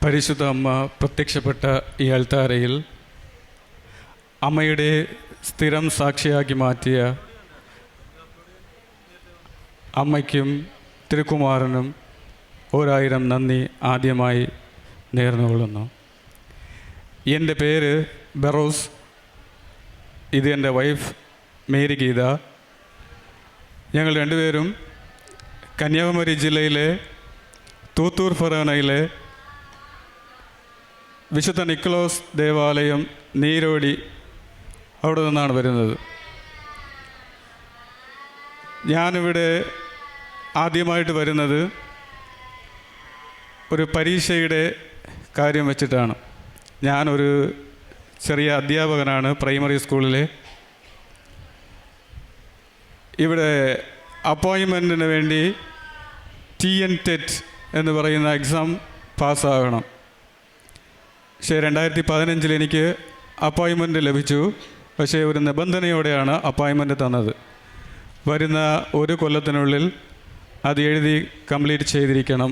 പരിശുദ്ധ അമ്മ പ്രത്യക്ഷപ്പെട്ട ഈ അൾത്താരയിൽ അമ്മയുടെ സ്ഥിരം സാക്ഷിയാക്കി മാറ്റിയ അമ്മയ്ക്കും തിരുക്കുമാരനും 1000 നന്ദി ആദ്യമായി നേർന്നുകൊള്ളുന്നു. എൻ്റെ പേര് ബെറോസ്. ഇത് എൻ്റെ വൈഫ് മേരി ഗീത. ഞങ്ങൾ രണ്ടുപേരും കന്യാകുമാരി ജില്ലയിലെ തൂത്തൂർ ഫെറോനയിലെ വിശുദ്ധ നിക്കലോസ് ദേവാലയം നീരോടി അവിടെ നിന്നാണ് വരുന്നത്. ഞാനിവിടെ ആദ്യമായിട്ട് വരുന്നത് ഒരു പരീക്ഷയുടെ കാര്യം വെച്ചിട്ടാണ്. ഞാനൊരു ചെറിയ അധ്യാപകനാണ് പ്രൈമറി സ്കൂളിലെ. ഇവിടെ അപ്പോയിൻമെൻറ്റിന് വേണ്ടി TNTET എന്ന് പറയുന്ന എക്സാം പാസ്സാകണം. പക്ഷേ 2015 എനിക്ക് അപ്പോയിൻമെൻറ്റ് ലഭിച്ചു. പക്ഷേ ഒരു നിബന്ധനയോടെയാണ് അപ്പോയിൻമെൻറ്റ് തന്നത്. വരുന്ന ഒരു കൊല്ലത്തിനുള്ളിൽ അത് എഴുതി കംപ്ലീറ്റ് ചെയ്തിരിക്കണം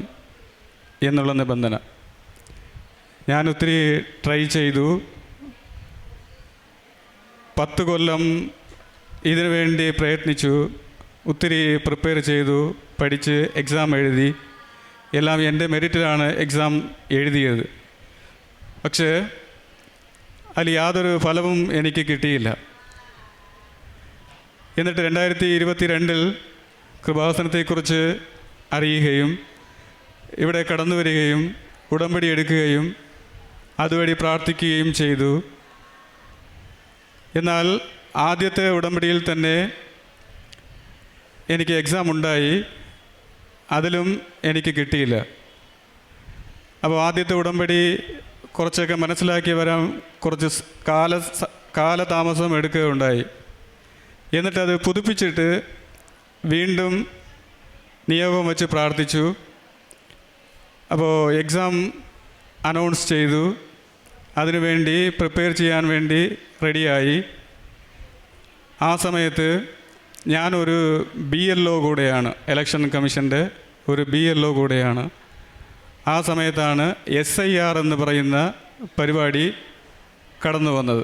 എന്നുള്ള നിബന്ധന. ഞാൻ ഒത്തിരി ട്രൈ ചെയ്തു. 10 കൊല്ലം ഇതിനു വേണ്ടി പ്രയത്നിച്ചു. ഒത്തിരി പ്രിപ്പയർ ചെയ്തു, പഠിച്ച് എക്സാം എഴുതി. എല്ലാം എൻ്റെ മെറിറ്റിലാണ് എക്സാം എഴുതിയത്. പക്ഷേ അതിൽ യാതൊരു ഫലവും എനിക്ക് കിട്ടിയില്ല. എന്നിട്ട് 2022 കൃപാസനത്തെക്കുറിച്ച് അറിയുകയും ഇവിടെ കടന്നു വരികയും ഉടമ്പടി എടുക്കുകയും അതുവഴി പ്രാർത്ഥിക്കുകയും ചെയ്തു. എന്നാൽ ആദ്യത്തെ ഉടമ്പടിയിൽ തന്നെ എനിക്ക് എക്സാം ഉണ്ടായി. അതിലും എനിക്ക് കിട്ടിയില്ല. അപ്പോൾ ആദ്യത്തെ ഉടമ്പടി കുറച്ചൊക്കെ മനസ്സിലാക്കി വരാൻ കുറച്ച് കാലതാമസം എടുക്കുകയുണ്ടായി. എന്നിട്ടത് പുതുപ്പിച്ചിട്ട് വീണ്ടും നിയോഗം വെച്ച് പ്രാർത്ഥിച്ചു. അപ്പോൾ എക്സാം അനൗൺസ് ചെയ്തു. അതിനുവേണ്ടി പ്രിപ്പയർ ചെയ്യാൻ വേണ്ടി റെഡിയായി. ആ സമയത്ത് ഞാനൊരു BLO കൂടെയാണ്, ഇലക്ഷൻ കമ്മീഷൻ്റെ ഒരു BLO കൂടെയാണ്. ആ സമയത്താണ് SIR എന്ന് പറയുന്ന പരിപാടി കടന്നു വന്നത്.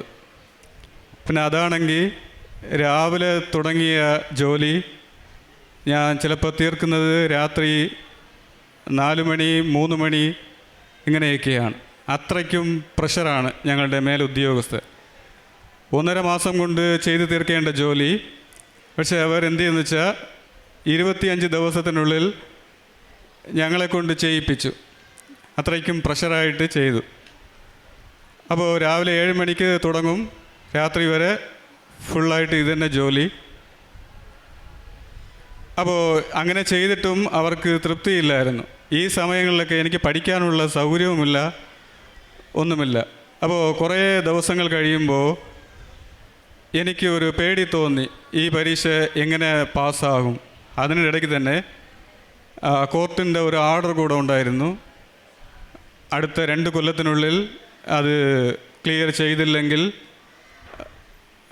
പിന്നെ അതാണെങ്കിൽ രാവിലെ തുടങ്ങിയ ജോലി ഞാൻ ചിലപ്പോൾ തീർക്കുന്നത് രാത്രി 4 മണി 3 മണി ഇങ്ങനെയൊക്കെയാണ്. അത്രയ്ക്കും പ്രഷറാണ് ഞങ്ങളുടെ മേലുദ്യോഗസ്ഥർ. 1.5 മാസം കൊണ്ട് ചെയ്തു തീർക്കേണ്ട ജോലി പക്ഷേ അവർ എന്ത് ചെയ്യുന്നു വെച്ചാൽ 25 ദിവസത്തിനുള്ളിൽ ഞങ്ങളെക്കൊണ്ട് ചെയ്യിപ്പിച്ചു. അത്രയ്ക്കും പ്രഷറായിട്ട് ചെയ്തു. അപ്പോൾ രാവിലെ 7 മണിക്ക് തുടങ്ങും, രാത്രി വരെ ഫുള്ളായിട്ട് ഇതുതന്നെ ജോലി. അപ്പോൾ അങ്ങനെ ചെയ്തിട്ടും അവർക്ക് തൃപ്തിയില്ലായിരുന്നു. ഈ സമയങ്ങളിലൊക്കെ എനിക്ക് പഠിക്കാനുള്ള സൗകര്യവുമില്ല, ഒന്നുമില്ല. അപ്പോൾ കുറേ ദിവസങ്ങൾ കഴിയുമ്പോൾ എനിക്ക് ഒരു പേടി തോന്നി, ഈ പരീക്ഷ എങ്ങനെ പാസ്സാകും. അതിനിടയ്ക്ക് തന്നെ കോർട്ടിൻ്റെ ഒരു ഓർഡർ കൂടെ ഉണ്ടായിരുന്നു. അടുത്ത 2 കൊല്ലത്തിനുള്ളിൽ അത് ക്ലിയർ ചെയ്തില്ലെങ്കിൽ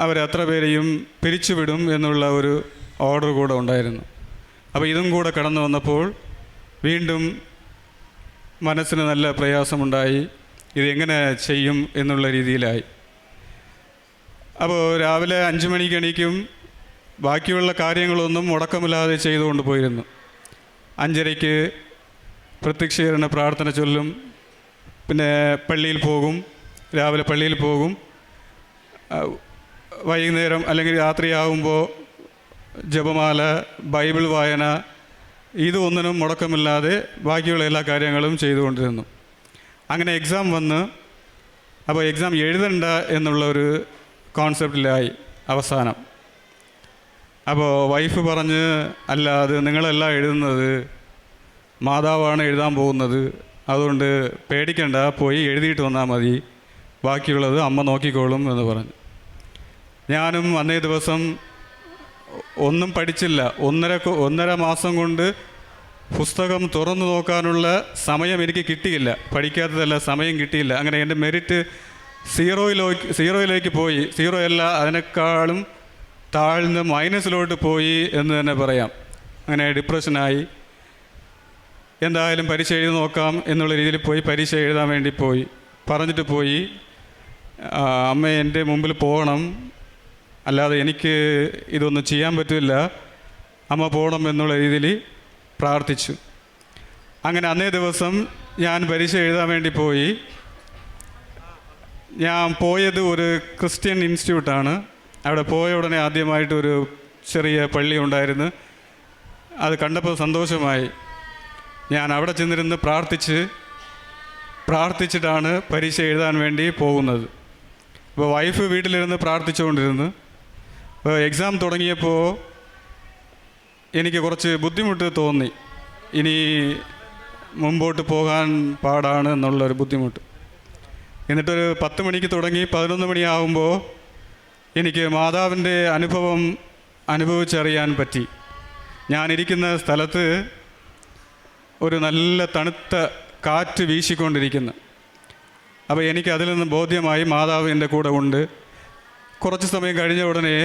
അവരത്ര പേരെയും പിരിച്ചുവിടും എന്നുള്ള ഒരു ഓർഡർ കൂടെ ഉണ്ടായിരുന്നു. അപ്പോൾ ഇതും കൂടെ കടന്നു വന്നപ്പോൾ വീണ്ടും മനസ്സിന് നല്ല പ്രയാസമുണ്ടായി. ഇതെങ്ങനെ ചെയ്യും എന്നുള്ള രീതിയിലായി. അപ്പോൾ രാവിലെ 5 മണിക്ക് എണീക്കും. ബാക്കിയുള്ള കാര്യങ്ങളൊന്നും മുടക്കമില്ലാതെ ചെയ്തുകൊണ്ട് പോയിരുന്നു. 5:30 പ്രത്യക്ഷീകരണ പ്രാർത്ഥന ചൊല്ലും. പിന്നെ പള്ളിയിൽ പോകും, രാവിലെ പള്ളിയിൽ പോകും. വൈകുന്നേരം അല്ലെങ്കിൽ രാത്രിയാകുമ്പോൾ ജപമാല, ബൈബിൾ വായന, ഇതൊന്നിനും മുടക്കമില്ലാതെ ബാക്കിയുള്ള എല്ലാ കാര്യങ്ങളും ചെയ്തുകൊണ്ടിരുന്നു. അങ്ങനെ എക്സാം വന്ന് അപ്പോൾ എക്സാം എഴുതണ്ട എന്നുള്ളൊരു കോൺസെപ്റ്റിലായി അവസാനം. അപ്പോൾ വൈഫ് പറഞ്ഞ്, അല്ല അത് നിങ്ങളല്ല എഴുതുന്നത്, മാതാവാണ് എഴുതാൻ പോകുന്നത്, അതുകൊണ്ട് പേടിക്കണ്ട, പോയി എഴുതിയിട്ട് വന്നാൽ മതി, ബാക്കിയുള്ളത് അമ്മ നോക്കിക്കോളും എന്ന് പറഞ്ഞു. ഞാനും അന്നേ ദിവസം ഒന്നും പഠിച്ചില്ല. 1.5 മാസം കൊണ്ട് പുസ്തകം തുറന്നു നോക്കാനുള്ള സമയം എനിക്ക് കിട്ടിയില്ല. പഠിക്കാത്തതല്ല, സമയം കിട്ടിയില്ല. അങ്ങനെ എൻ്റെ മെറിറ്റ് സീറോയിലേക്ക് പോയി. 0 അല്ല, അതിനേക്കാളും താഴ്ന്ന് മൈനസിലോട്ട് പോയി എന്ന് തന്നെ പറയാം. അങ്ങനെ ഡിപ്രഷനായി. എന്തായാലും പരീക്ഷ എഴുതി നോക്കാം എന്നുള്ള രീതിയിൽ പോയി പരീക്ഷ എഴുതാൻ വേണ്ടി പോയി. പറഞ്ഞിട്ട് പോയി, അമ്മ എൻ്റെ മുമ്പിൽ പോകണം, അല്ലാതെ എനിക്ക് ഇതൊന്നും ചെയ്യാൻ പറ്റില്ല, അമ്മ പോകണം എന്നുള്ള രീതിയിൽ പ്രാർത്ഥിച്ചു. അങ്ങനെ അന്നേ ദിവസം ഞാൻ പരീക്ഷ എഴുതാൻ വേണ്ടി പോയി. ഞാൻ പോയത് ഒരു ക്രിസ്ത്യൻ ഇൻസ്റ്റിറ്റ്യൂട്ടാണ്. അവിടെ പോയ ഉടനെ ആദ്യമായിട്ടൊരു ചെറിയ പള്ളി ഉണ്ടായിരുന്നു. അത് കണ്ടപ്പോൾ സന്തോഷമായി. ഞാൻ അവിടെ ചെന്നിരുന്ന് പ്രാർത്ഥിച്ചിട്ടാണ് പരീക്ഷ എഴുതാൻ വേണ്ടി പോകുന്നത്. അപ്പോൾ വൈഫ് വീട്ടിലിരുന്ന് പ്രാർത്ഥിച്ചുകൊണ്ടിരുന്നു. അപ്പോൾ എക്സാം തുടങ്ങിയപ്പോൾ എനിക്ക് കുറച്ച് ബുദ്ധിമുട്ട് തോന്നി. ഇനി മുമ്പോട്ട് പോകാൻ പാടാണ് എന്നുള്ളൊരു ബുദ്ധിമുട്ട്. എന്നിട്ടൊരു 10 മണിക്ക് തുടങ്ങി 11 മണിയാകുമ്പോൾ എനിക്ക് മാതാവിൻ്റെ അനുഭവം അനുഭവിച്ചറിയാൻ പറ്റി. ഞാനിരിക്കുന്ന സ്ഥലത്ത് ഒരു നല്ല തണുത്ത കാറ്റ് വീശിക്കൊണ്ടിരിക്കുന്നു. അപ്പോൾ എനിക്ക് അതിൽ നിന്ന് ബോധ്യമായി മാതാവ് എൻ്റെ കൂടെ ഉണ്ട്. കുറച്ച് സമയം കഴിഞ്ഞ ഉടനെ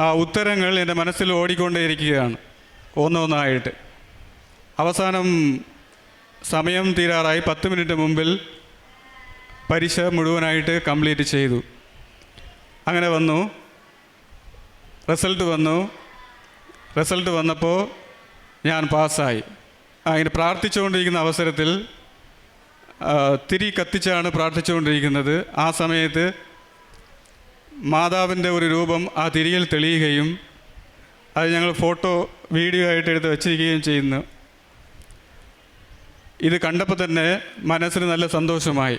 ആ ഉത്തരങ്ങൾ എൻ്റെ മനസ്സിൽ ഓടിക്കൊണ്ടേയിരിക്കുകയാണ്, ഒന്നൊന്നായിട്ട്. അവസാനം സമയം തീരാറായി. 10 മിനിറ്റ് മുമ്പിൽ പരീക്ഷ മുഴുവനായിട്ട് കംപ്ലീറ്റ് ചെയ്തു. അങ്ങനെ വന്നു, റിസൾട്ട് വന്നപ്പോൾ ഞാൻ പാസ്സായി. അങ്ങനെ പ്രാർത്ഥിച്ചുകൊണ്ടിരിക്കുന്ന അവസരത്തിൽ തിരി കത്തിച്ചാണ് പ്രാർത്ഥിച്ചുകൊണ്ടിരിക്കുന്നത്. ആ സമയത്ത് മാതാവിൻ്റെ ഒരു രൂപം ആ തിരിയിൽ തെളിയുകയും അത് ഞങ്ങൾ വീഡിയോ ആയിട്ട് എടുത്ത് വച്ചിരിക്കുകയും ചെയ്യുന്നു. ഇത് കണ്ടപ്പോൾ തന്നെ മനസ്സിന് നല്ല സന്തോഷമായി.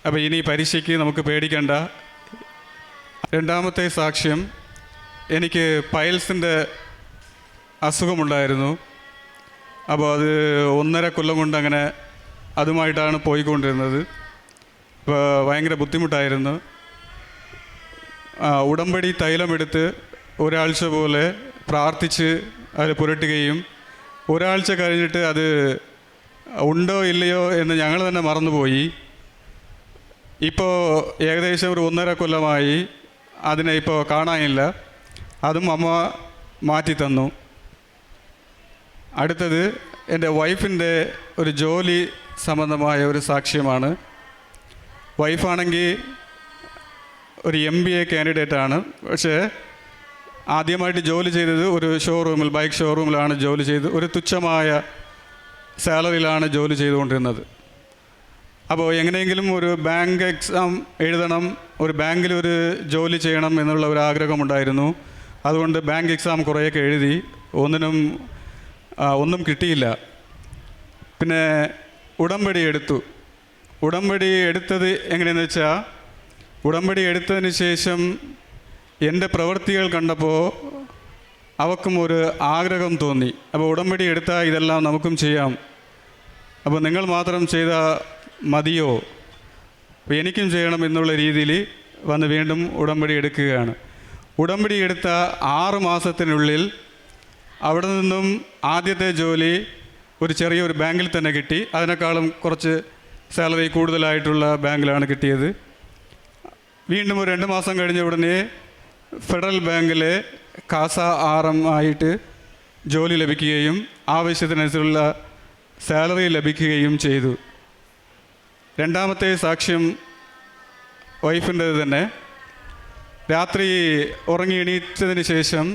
അപ്പോൾ ഇനി പരീക്ഷയ്ക്ക് നമുക്ക് പേടിക്കണ്ട. രണ്ടാമത്തെ സാക്ഷ്യം, എനിക്ക് പൈൽസിൻ്റെ അസുഖമുണ്ടായിരുന്നു. അപ്പോൾ അത് 1.5 കൊല്ലം കൊണ്ട് അങ്ങനെ അതുമായിട്ടാണ് പോയിക്കൊണ്ടിരുന്നത്. അപ്പോൾ ഭയങ്കര ബുദ്ധിമുട്ടായിരുന്നു. ഉടമ്പടി തൈലമെടുത്ത് ഒരാഴ്ച പോലെ പ്രാർത്ഥിച്ച് അതിൽ പുരട്ടുകയും ഒരാഴ്ച കഴിഞ്ഞിട്ട് അത് ഉണ്ടോ ഇല്ലയോ എന്ന് ഞങ്ങൾ തന്നെ മറന്നുപോയി. ഇപ്പോൾ ഏകദേശം ഒരു 1.5 കൊല്ലമായി അതിനെ ഇപ്പോൾ കാണാനില്ല. അതും അമ്മ മാറ്റി തന്നു. അടുത്തത് എൻ്റെ വൈഫിൻ്റെ ഒരു ജോലി സംബന്ധമായ ഒരു സാക്ഷ്യമാണ്. വൈഫാണെങ്കിൽ ഒരു MBA കാൻഡിഡേറ്റാണ്. പക്ഷേ ആദ്യമായിട്ട് ജോലി ചെയ്തത് ഒരു ഷോറൂമിൽ, ബൈക്ക് ഷോറൂമിലാണ് ജോലി ചെയ്ത്. ഒരു തുച്ഛമായ സാലറിയിലാണ് ജോലി ചെയ്തുകൊണ്ടിരുന്നത്. അപ്പോൾ എങ്ങനെയെങ്കിലും ഒരു ബാങ്ക് എക്സാം എഴുതണം, ഒരു ബാങ്കിൽ ഒരു ജോലി ചെയ്യണം എന്നുള്ള ഒരു ആഗ്രഹമുണ്ടായിരുന്നു. അതുകൊണ്ട് ബാങ്ക് എക്സാം കുറേയൊക്കെ എഴുതി. ഒന്നും കിട്ടിയില്ല. പിന്നെ ഉടമ്പടി എടുത്തത് എങ്ങനെയെന്ന് വെച്ചാൽ, ഉടമ്പടി എടുത്തതിന് ശേഷം എൻ്റെ പ്രവൃത്തികൾ കണ്ടപ്പോൾ അവൾക്കും ഒരു ആഗ്രഹം തോന്നി. അപ്പോൾ ഉടമ്പടി എടുത്താൽ ഇതെല്ലാം നമുക്കും ചെയ്യാം, അപ്പോൾ നിങ്ങൾ മാത്രം ചെയ്താൽ മതിയോ, അപ്പോൾ എനിക്കും ചെയ്യണം എന്നുള്ള രീതിയിൽ വന്ന് വീണ്ടും ഉടമ്പടി എടുക്കുകയാണ്. ഉടമ്പടി എടുത്ത 6 മാസത്തിനുള്ളിൽ അവിടെ നിന്നും ആദ്യത്തെ ജോലി ഒരു ചെറിയൊരു ബാങ്കിൽ തന്നെ കിട്ടി. അതിനേക്കാളും കുറച്ച് സാലറി കൂടുതലായിട്ടുള്ള ബാങ്കിലാണ് കിട്ടിയത്. വീണ്ടും ഒരു 2 മാസം കഴിഞ്ഞ ഉടനെ ഫെഡറൽ ബാങ്കിലെ കാസ RM ആയിട്ട് ജോലി ലഭിക്കുകയും ആവശ്യത്തിനനുസരിച്ചുള്ള സാലറി ലഭിക്കുകയും ചെയ്തു. രണ്ടാമത്തെ സാക്ഷ്യം വൈഫിൻ്റേത് തന്നെ. രാത്രി ഉറങ്ങി എണീറ്റതിന് ശേഷം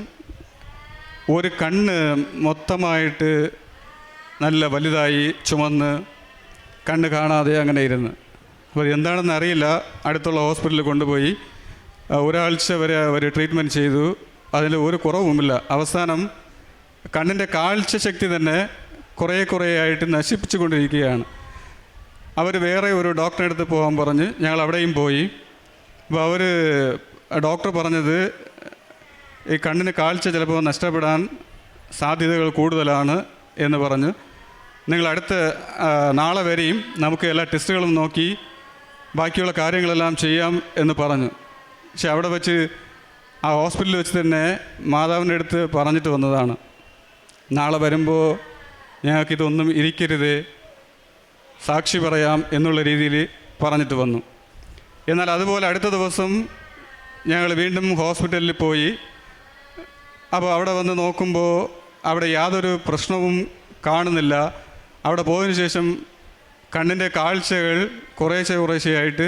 ഒരു കണ്ണ് മൊത്തമായിട്ട് നല്ല വലുതായി ചുമന്ന് കണ്ണ് കാണാതെ അങ്ങനെ ഇരുന്ന്. അപ്പോൾ എന്താണെന്ന് അറിയില്ല. അടുത്തുള്ള ഹോസ്പിറ്റലിൽ കൊണ്ടുപോയി ഒരാഴ്ച വരെ അവർ ട്രീറ്റ്മെൻറ്റ് ചെയ്തു. അതിൽ ഒരു കുറവുമില്ല. അവസാനം കണ്ണിൻ്റെ കാഴ്ച ശക്തി തന്നെ കുറേ ആയിട്ട് നശിപ്പിച്ചു കൊണ്ടിരിക്കുകയാണ്. അവർ വേറെ ഒരു ഡോക്ടറെ അടുത്ത് പോകാൻ പറഞ്ഞ് ഞങ്ങൾ അവിടെയും പോയി. അപ്പോൾ ഡോക്ടർ പറഞ്ഞത് ഈ കണ്ണിന് കാഴ്ച ചിലപ്പോൾ നഷ്ടപ്പെടാൻ സാധ്യതകൾ കൂടുതലാണ് എന്ന് പറഞ്ഞ്, നിങ്ങൾ നാളെ വരെയും നമുക്ക് എല്ലാ ടെസ്റ്റുകളും നോക്കി ബാക്കിയുള്ള കാര്യങ്ങളെല്ലാം ചെയ്യാം എന്ന് പറഞ്ഞു. പക്ഷെ അവിടെ വെച്ച് ആ ഹോസ്പിറ്റലിൽ വെച്ച് തന്നെ മാതാവിൻ്റെ അടുത്ത് പറഞ്ഞിട്ട് വന്നതാണ്, നാളെ വരുമ്പോൾ ഞങ്ങൾക്കിതൊന്നും ഇരിക്കരുത്, സാക്ഷി പറയാം എന്നുള്ള രീതിയിൽ പറഞ്ഞിട്ട് വന്നു. എന്നാൽ അതുപോലെ അടുത്ത ദിവസം ഞങ്ങൾ വീണ്ടും ഹോസ്പിറ്റലിൽ പോയി. അപ്പോൾ അവിടെ വന്ന് നോക്കുമ്പോൾ അവിടെ യാതൊരു പ്രശ്നവും കാണുന്നില്ല. അവിടെ പോയതിനു ശേഷം കണ്ണിൻ്റെ കാഴ്ചകൾ കുറേശ്ശെയായിട്ട്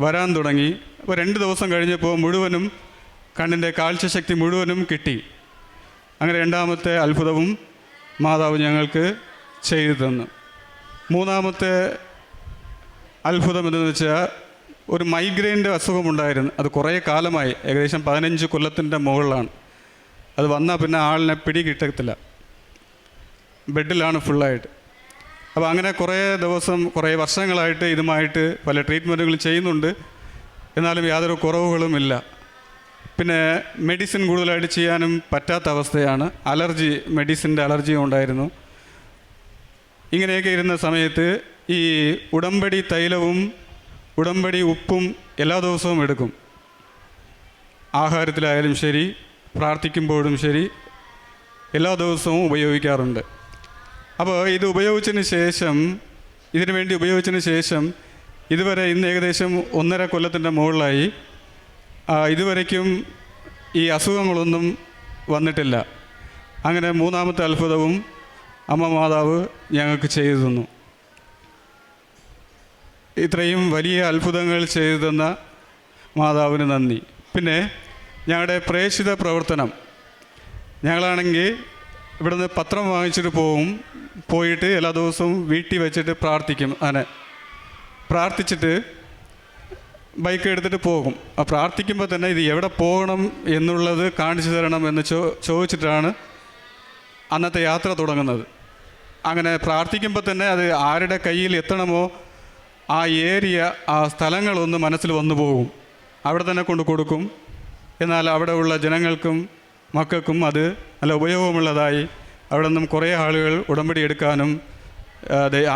വരാൻ തുടങ്ങി. അപ്പോൾ 2 ദിവസം കഴിഞ്ഞപ്പോൾ മുഴുവനും കണ്ണിൻ്റെ കാഴ്ചശക്തി മുഴുവനും കിട്ടി. അങ്ങനെ 2ാമത്തെ അത്ഭുതവും മാതാവ് ഞങ്ങൾക്ക് ചെയ്തു തന്നു. 3ാമത്തെ അത്ഭുതം എന്തെന്ന് വെച്ചാൽ ഒരു മൈഗ്രെയിൻ്റെ അസുഖമുണ്ടായിരുന്നു. അത് കുറേ കാലമായി, ഏകദേശം 15 കൊല്ലത്തിൻ്റെ മുകളിലാണ്. അത് വന്നാൽ പിന്നെ ആളിനെ പിടി കിട്ടത്തില്ല, ബെഡിലാണ് ഫുള്ളായിട്ട്. അപ്പോൾ അങ്ങനെ കുറേ വർഷങ്ങളായിട്ട് ഇതുമായിട്ട് പല ട്രീറ്റ്മെൻറ്റുകളും ചെയ്യുന്നുണ്ട്. എന്നാലും യാതൊരു കുറവുകളുമില്ല. പിന്നെ മെഡിസിൻ കൂടുതലായിട്ട് ചെയ്യാനും പറ്റാത്ത അവസ്ഥയാണ്. മെഡിസിൻ്റെ അലർജിയും ഉണ്ടായിരുന്നു. ഇങ്ങനെയൊക്കെ ഇരുന്ന സമയത്ത് ഈ ഉടമ്പടി തൈലവും ഉടമ്പടി ഉപ്പും എല്ലാ ദിവസവും എടുക്കും. ആഹാരത്തിലായാലും ശരി, പ്രാർത്ഥിക്കുമ്പോഴും ശരി, എല്ലാ ദിവസവും ഉപയോഗിക്കാറുണ്ട്. അപ്പോൾ ഇത് ഇതിനു വേണ്ടി ഉപയോഗിച്ചതിന് ശേഷം ഇതുവരെ ഇന്ന് ഏകദേശം 1.5 കൊല്ലത്തിൻ്റെ മുകളിലായി. ഇതുവരയ്ക്കും ഈ അസുഖങ്ങളൊന്നും വന്നിട്ടില്ല. അങ്ങനെ 3ാമത്തെ അത്ഭുതവും അമ്മ മാതാവ് ഞങ്ങൾക്ക് ചെയ്തു തന്നു. ഇത്രയും വലിയ അത്ഭുതങ്ങൾ ചെയ്തു തന്ന മാതാവിന് നന്ദി. പിന്നെ ഞങ്ങളുടെ പ്രേക്ഷിത പ്രവർത്തനം, ഞങ്ങളാണെങ്കിൽ ഇവിടുന്ന് പത്രം വാങ്ങിച്ചിട്ട് പോയിട്ട് എല്ലാ ദിവസവും വീട്ടിൽ വെച്ചിട്ട് പ്രാർത്ഥിക്കും. അങ്ങനെ പ്രാർത്ഥിച്ചിട്ട് ബൈക്ക് എടുത്തിട്ട് പോകും. ആ പ്രാർത്ഥിക്കുമ്പോൾ തന്നെ ഇത് എവിടെ പോകണം എന്നുള്ളത് കാണിച്ചു തരണം എന്ന് ചോദിച്ചിട്ടാണ് അന്നത്തെ യാത്ര തുടങ്ങുന്നത്. അങ്ങനെ പ്രാർത്ഥിക്കുമ്പോൾ തന്നെ അത് ആരുടെ കയ്യിൽ എത്തണമോ ആ ഏരിയ, ആ സ്ഥലങ്ങളൊന്ന് മനസ്സിൽ വന്നു പോകും. അവിടെ തന്നെ കൊണ്ട് കൊടുക്കും. എന്നാൽ അവിടെ ഉള്ള ജനങ്ങൾക്കും മക്കൾക്കും അത് നല്ല ഉപയോഗമുള്ളതായി അവിടെ നിന്നും കുറേ ആളുകൾ ഉടമ്പടി എടുക്കാനും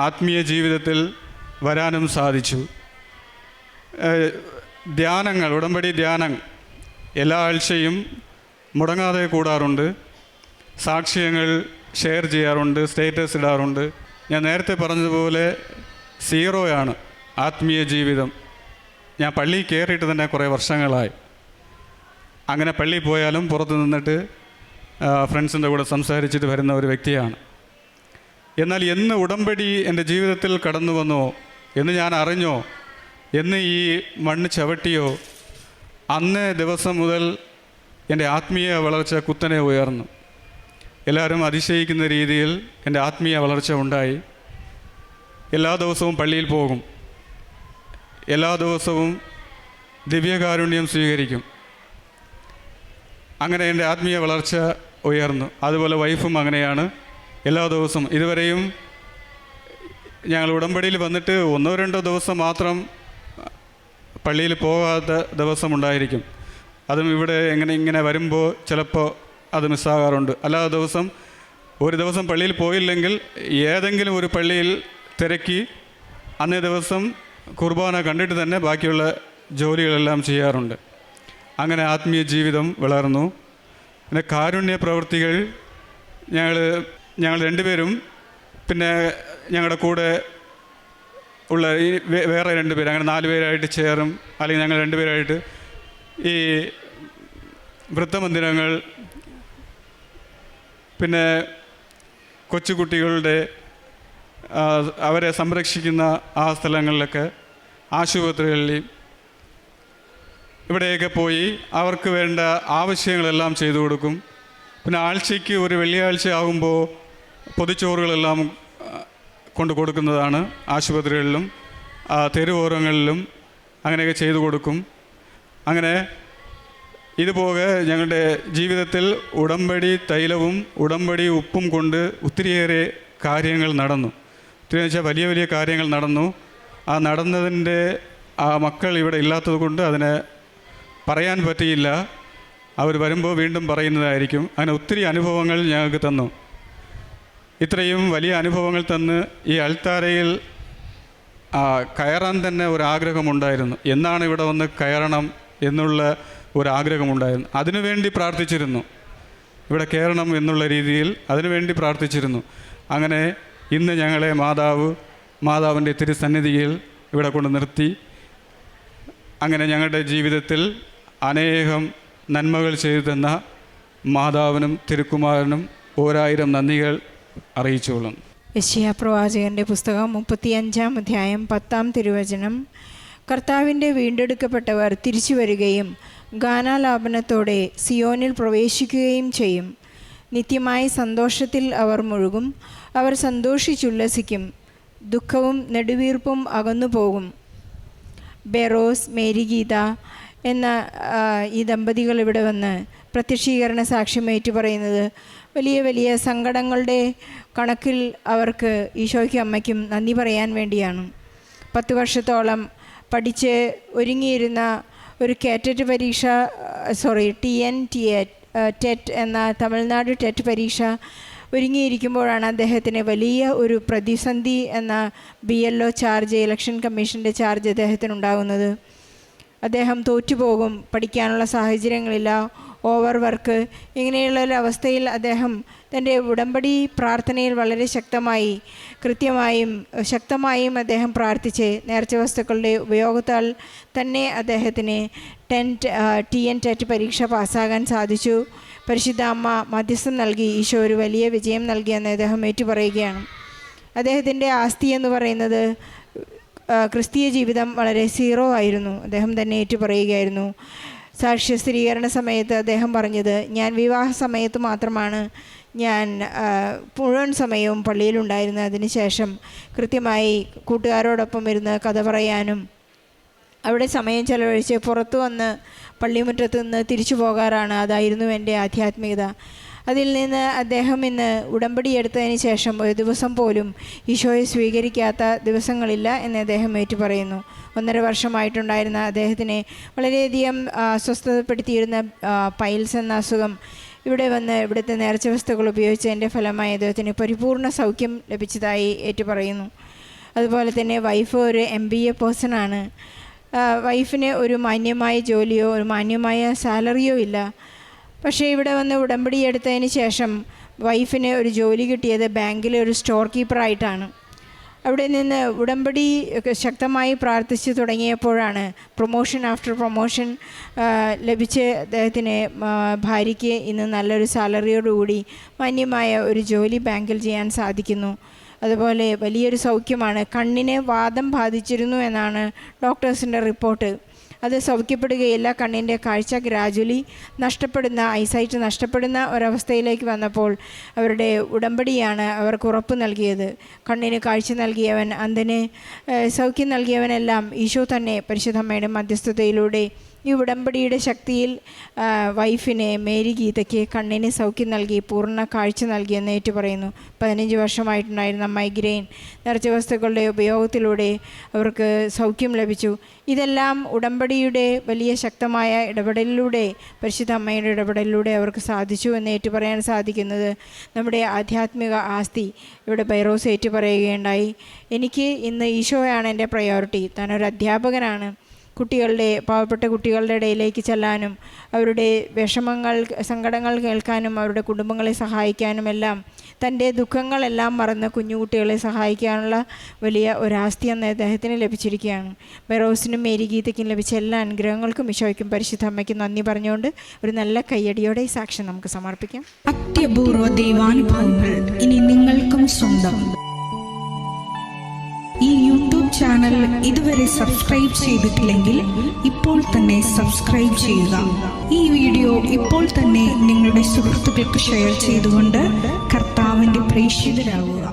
ആത്മീയ ജീവിതത്തിൽ വരാനും സാധിച്ചു. ധ്യാനങ്ങൾ, ഉടമ്പടി ധ്യാനം എല്ലാ ആഴ്ചയും മുടങ്ങാതെ കൂടാറുണ്ട്. സാക്ഷ്യങ്ങൾ ഷെയർ ചെയ്യാറുണ്ട്, സ്റ്റേറ്റസ് ഇടാറുണ്ട്. ഞാൻ നേരത്തെ പറഞ്ഞതുപോലെ 0 ആത്മീയ ജീവിതം. ഞാൻ പള്ളിയിൽ കയറിയിട്ട് തന്നെ കുറേ വർഷങ്ങളായി. അങ്ങനെ പള്ളിയിൽ പോയാലും പുറത്ത് നിന്നിട്ട് ഫ്രണ്ട്സിൻ്റെ കൂടെ സംസാരിച്ചിട്ട് വരുന്ന ഒരു വ്യക്തിയാണ്. എന്നാൽ എന്ന് ഉടമ്പടി എൻ്റെ ജീവിതത്തിൽ കടന്നു വന്നോ, എന്ന് ഞാൻ അറിഞ്ഞോ, എന്ന് ഈ മണ്ണ് ചവിട്ടിയോ, അന്നേ ദിവസം മുതൽ എൻ്റെ ആത്മീയ വളർച്ച കുത്തനെ ഉയർന്നു. എല്ലാവരും അതിശയിക്കുന്ന രീതിയിൽ എൻ്റെ ആത്മീയ വളർച്ച ഉണ്ടായി. എല്ലാ ദിവസവും പള്ളിയിൽ പോകും, എല്ലാ ദിവസവും ദിവ്യകാരുണ്യം സ്വീകരിക്കും. അങ്ങനെ എൻ്റെ ആത്മീയ വളർച്ച ഉയർന്നു. അതുപോലെ വൈഫും അങ്ങനെയാണ്. എല്ലാ ദിവസവും ഇതുവരെയും ഞങ്ങൾ ഉടമ്പടിയിൽ വന്നിട്ട് 1-2 ദിവസം മാത്രം പള്ളിയിൽ പോകാത്ത ദിവസമുണ്ടായിരിക്കും. അതും ഇവിടെ ഇങ്ങനെ വരുമ്പോൾ ചിലപ്പോൾ അത് മിസ്സാകാറുണ്ട്. അല്ലാത്ത ദിവസം ഒരു ദിവസം പള്ളിയിൽ പോയില്ലെങ്കിൽ ഏതെങ്കിലും ഒരു പള്ളിയിൽ തിരക്കി അന്നേ ദിവസം കുർബാന കണ്ടിട്ട് തന്നെ ബാക്കിയുള്ള ജോലികളെല്ലാം ചെയ്യാറുണ്ട്. അങ്ങനെ ആത്മീയ ജീവിതം വളർന്നു. പിന്നെ കാരുണ്യ പ്രവൃത്തികൾ ഞങ്ങൾ 2 പേരും പിന്നെ ഞങ്ങളുടെ കൂടെ ഉള്ള ഈ വേറെ 2 പേര്, അങ്ങനെ 4 പേരായിട്ട് ചേരും, അല്ലെങ്കിൽ ഞങ്ങൾ 2 പേരായിട്ട് ഈ വൃദ്ധമന്ദിരങ്ങൾ, പിന്നെ കൊച്ചുകുട്ടികളുടെ അവരെ സംരക്ഷിക്കുന്ന ആ സ്ഥലങ്ങളിലൊക്കെ, ആശുപത്രികളിൽ ഇവിടെയൊക്കെ പോയി അവർക്ക് വേണ്ട ആവശ്യങ്ങളെല്ലാം ചെയ്തു കൊടുക്കും. പിന്നെ ആഴ്ചയ്ക്ക് ഒരു വെള്ളിയാഴ്ച ആകുമ്പോൾ പൊതിച്ചോറുകളെല്ലാം കൊണ്ട് കൊടുക്കുന്നതാണ്. ആശുപത്രികളിലും തെരുവോരങ്ങളിലും അങ്ങനെയൊക്കെ ചെയ്തു കൊടുക്കും. അങ്ങനെ ഇതുപോലെ ഞങ്ങളുടെ ജീവിതത്തിൽ ഉടമ്പടി തൈലവും ഉടമ്പടി ഉപ്പും കൊണ്ട് ഒത്തിരിയേറെ കാര്യങ്ങൾ നടന്നു. ഒത്തിരി വെച്ചാൽ വലിയ വലിയ കാര്യങ്ങൾ നടന്നു. ആ നടന്നതിൻ്റെ ആ മക്കൾ ഇവിടെ ഇല്ലാത്തത് കൊണ്ട് അതിനെ പറയാൻ പറ്റിയില്ല. അവർ വരുമ്പോൾ വീണ്ടും പറയുന്നതായിരിക്കും. അങ്ങനെ ഒത്തിരി അനുഭവങ്ങൾ ഞങ്ങൾക്ക് തന്നു. ഇത്രയും വലിയ അനുഭവങ്ങൾ തന്ന് ഈ അൾത്താരയിൽ കയറാൻ തന്നെ ഒരാഗ്രഹമുണ്ടായിരുന്നു. എന്നാണ് ഇവിടെ വന്ന് കയറണം എന്നുള്ള ഒരാഗ്രഹമുണ്ടായിരുന്നു. അതിനുവേണ്ടി പ്രാർത്ഥിച്ചിരുന്നു. ഇവിടെ കയറണം എന്നുള്ള രീതിയിൽ അതിനുവേണ്ടി പ്രാർത്ഥിച്ചിരുന്നു. അങ്ങനെ ഇന്ന് ഞങ്ങളെ മാതാവിൻ്റെ തിരുസന്നിധിയിൽ ഇവിടെ കൊണ്ട് നിർത്തി. അങ്ങനെ ഞങ്ങളുടെ ജീവിതത്തിൽ അനേകം നന്മകൾ ചെയ്തു തന്ന മാതാവിനും തിരുക്കുമാരനും 1000 നന്ദികൾ അറിയിച്ചുകൊള്ളുന്നു. യെശയ്യാ പ്രവാചകൻ്റെ പുസ്തകം 35-ാം അധ്യായം 10-ാം തിരുവചനം. കർത്താവിൻ്റെ വീണ്ടെടുക്കപ്പെട്ടവർ തിരിച്ചു വരികയും ഗാനാലാപനത്തോടെ സിയോനിൽ പ്രവേശിക്കുകയും ചെയ്യും. നിത്യമായ സന്തോഷത്തിൽ അവർ മുഴുകും. അവർ സന്തോഷിച്ചുല്ലസിക്കും. ദുഃഖവും നെടുവീർപ്പും അകന്നുപോകും. ബെറോസ്, മേരിഗീത എന്ന ഈ ദമ്പതികൾ ഇവിടെ വന്ന് പ്രത്യക്ഷീകരണ സാക്ഷ്യമേറ്റു പറയുന്നത് വലിയ വലിയ സങ്കടങ്ങളുടെ കണക്കിൽ അവർക്ക് ഈശോയ്ക്കും അമ്മയ്ക്കും നന്ദി പറയാൻ വേണ്ടിയാണ്. 10 വർഷത്തോളം പഠിച്ച് ഒരുങ്ങിയിരുന്ന ഒരു കേറ്ററ്റ് പരീക്ഷ, ടെറ്റ് എന്ന തമിഴ്നാട് ടെറ്റ് പരീക്ഷ ഒരുങ്ങിയിരിക്കുമ്പോഴാണ് അദ്ദേഹത്തിന് വലിയ ഒരു പ്രതിസന്ധി എന്ന BLO ചാർജ്, ഇലക്ഷൻ കമ്മീഷൻ്റെ ചാർജ് അദ്ദേഹത്തിനുണ്ടാകുന്നത്. അദ്ദേഹം തോറ്റുപോകും, പഠിക്കാനുള്ള സാഹചര്യങ്ങളില്ല, ഓവർ വർക്ക്, ഇങ്ങനെയുള്ളൊരവസ്ഥയിൽ അദ്ദേഹം തൻ്റെ ഉടമ്പടി പ്രാർത്ഥനയിൽ വളരെ ശക്തമായും അദ്ദേഹം പ്രാർത്ഥിച്ച് നേർച്ച വസ്തുക്കളുടെ ഉപയോഗത്താൽ തന്നെ അദ്ദേഹത്തിന് ടെറ്റ് പരീക്ഷ പാസ്സാകാൻ സാധിച്ചു. പരിശുദ്ധ അമ്മ മധ്യസ്ഥം നൽകി ഈശോ ഒരു വലിയ വിജയം നൽകിയെന്ന് അദ്ദേഹം ഏറ്റുപറയുകയാണ്. അദ്ദേഹത്തിൻ്റെ ആസ്തി എന്ന് പറയുന്നത് ക്രിസ്തീയ ജീവിതം വളരെ സീറോ ആയിരുന്നു. അദ്ദേഹം തന്നെ ഏറ്റുപറയുകയായിരുന്നു. സാക്ഷ്യ സ്ഥിരീകരണ സമയത്ത് അദ്ദേഹം പറഞ്ഞത്, ഞാൻ വിവാഹ സമയത്ത് മാത്രമാണ് ഞാൻ മുഴുവൻ സമയവും പള്ളിയിലുണ്ടായിരുന്നത്. അതിനുശേഷം കൃത്യമായി കൂട്ടുകാരോടൊപ്പം ഇരുന്ന് കഥ പറയാനും അവിടെ സമയം ചെലവഴിച്ച് പുറത്തു വന്ന് പള്ളിമുറ്റത്ത് നിന്ന് തിരിച്ചു പോകാറാണ്. അതായിരുന്നു എൻ്റെ ആധ്യാത്മികത. അതിൽ നിന്ന് അദ്ദേഹം ഇന്ന് ഉടമ്പടി എടുത്തതിന് ശേഷം ഒരു ദിവസം പോലും ഈശോയെ സ്വീകരിക്കാത്ത ദിവസങ്ങളില്ല എന്ന് അദ്ദേഹം ഏറ്റുപറയുന്നു. 1.5 വർഷമായിട്ടുണ്ടായിരുന്ന അദ്ദേഹത്തിനെ വളരെയധികം അസ്വസ്ഥതപ്പെടുത്തിയിരുന്ന പൈൽസ് എന്ന അസുഖം ഇവിടെ വന്ന് ഇവിടുത്തെ നേർച്ച വസ്തുക്കൾ ഉപയോഗിച്ചതിൻ്റെ ഫലമായി അദ്ദേഹത്തിന് പരിപൂർണ സൗഖ്യം ലഭിച്ചതായി ഏറ്റുപറയുന്നു. അതുപോലെ തന്നെ വൈഫ് ഒരു MBA പേഴ്സണാണ്. വൈഫിന് ഒരു മാന്യമായ ജോലിയോ ഒരു മാന്യമായ സാലറിയോ ഇല്ല. പക്ഷേ ഇവിടെ വന്ന് ഉടമ്പടി എടുത്തതിന് ശേഷം വൈഫിന് ഒരു ജോലി കിട്ടിയത് ബാങ്കിലെ ഒരു സ്റ്റോർ കീപ്പറായിട്ടാണ്. അവിടെ നിന്ന് ഉടമ്പടി ശക്തമായി പ്രാർത്ഥിച്ചു തുടങ്ങിയപ്പോഴാണ് പ്രൊമോഷൻ ആഫ്റ്റർ പ്രൊമോഷൻ ലഭിച്ച് അദ്ദേഹത്തിന് ഭാര്യയ്ക്ക് ഇന്ന് നല്ലൊരു സാലറിയോടുകൂടി മാന്യമായ ഒരു ജോലി ബാങ്കിൽ ചെയ്യാൻ സാധിക്കുന്നു. അതുപോലെ വലിയൊരു സൗഖ്യമാണ്. കണ്ണിന് വാതം ബാധിച്ചിരുന്നു എന്നാണ് ഡോക്ടേഴ്സിൻ്റെ റിപ്പോർട്ട്. അത് സൗഖ്യപ്പെടുകയില്ല. കണ്ണിൻ്റെ കാഴ്ച ഗ്രാജുവലി ഐസൈറ്റ് നഷ്ടപ്പെടുന്ന ഒരവസ്ഥയിലേക്ക് വന്നപ്പോൾ അവരുടെ ഉടമ്പടിയാണ് അവർക്ക് ഉറപ്പ് നൽകിയത്. കണ്ണിന് കാഴ്ച നൽകിയവൻ, അന്ധന് സൗഖ്യം നൽകിയവനെല്ലാം ഈശോ തന്നെ പരിശുദ്ധമ്മയുടെ മധ്യസ്ഥതയിലൂടെ ഈ ഉടമ്പടിയുടെ ശക്തിയിൽ വൈഫിന് മേരി ഗീതയ്ക്ക് കണ്ണിന് സൗഖ്യം നൽകി, പൂർണ്ണ കാഴ്ച നൽകിയെന്ന് ഏറ്റുപറയുന്നു. 15 വർഷമായിട്ടുണ്ടായിരുന്ന മൈഗ്രെയിൻ നേർച്ച വസ്തുക്കളുടെ ഉപയോഗത്തിലൂടെ അവർക്ക് സൗഖ്യം ലഭിച്ചു. ഇതെല്ലാം ഉടമ്പടിയുടെ വലിയ ശക്തമായ ഇടപെടലിലൂടെ, പരിശുദ്ധ അമ്മയുടെ ഇടപെടലിലൂടെ അവർക്ക് സാധിച്ചു എന്ന് ഏറ്റുപറയാൻ സാധിക്കുന്നത് നമ്മുടെ ആധ്യാത്മിക ആസ്തി. ഇവിടെ ബൈറോസ് ഏറ്റുപറയുകയുണ്ടായി, എനിക്ക് ഇന്ന് ഈശോയാണ് എൻ്റെ പ്രയോറിറ്റി. താനൊരു അധ്യാപകനാണ്. പാവപ്പെട്ട കുട്ടികളുടെ ഇടയിലേക്ക് ചെല്ലാനും അവരുടെ വിഷമങ്ങൾ, സങ്കടങ്ങൾ കേൾക്കാനും അവരുടെ കുടുംബങ്ങളെ സഹായിക്കാനുമെല്ലാം തൻ്റെ ദുഃഖങ്ങളെല്ലാം മറന്ന് കുഞ്ഞുകുട്ടികളെ സഹായിക്കാനുള്ള വലിയ ഒരാസ്തി എന്ന് അദ്ദേഹത്തിന് ലഭിച്ചിരിക്കുകയാണ്. ബെറോസിനും മേരി ഗീതയ്ക്കും ലഭിച്ച എല്ലാ അനുഗ്രഹങ്ങൾക്കും ഈശോയ്ക്കും പരിശുദ്ധ അമ്മയ്ക്കും നന്ദി പറഞ്ഞുകൊണ്ട് ഒരു നല്ല കയ്യടിയോടെ ഈ സാക്ഷ്യം നമുക്ക് സമർപ്പിക്കാം. അത്യപൂർവ ദൈവാനുഭവങ്ങൾ ഇനി നിങ്ങൾക്കും സ്വന്തം. ഈ യൂട്യൂബ് ചാനൽ ഇതുവരെ സബ്സ്ക്രൈബ് ചെയ്തിട്ടില്ലെങ്കിൽ ഇപ്പോൾ തന്നെ സബ്സ്ക്രൈബ് ചെയ്യുക. ഈ വീഡിയോ ഇപ്പോൾ തന്നെ നിങ്ങളുടെ സുഹൃത്തുക്കൾക്ക് ഷെയർ ചെയ്തുകൊണ്ട് കർത്താവിൻ്റെ പ്രേക്ഷിതരാകുക.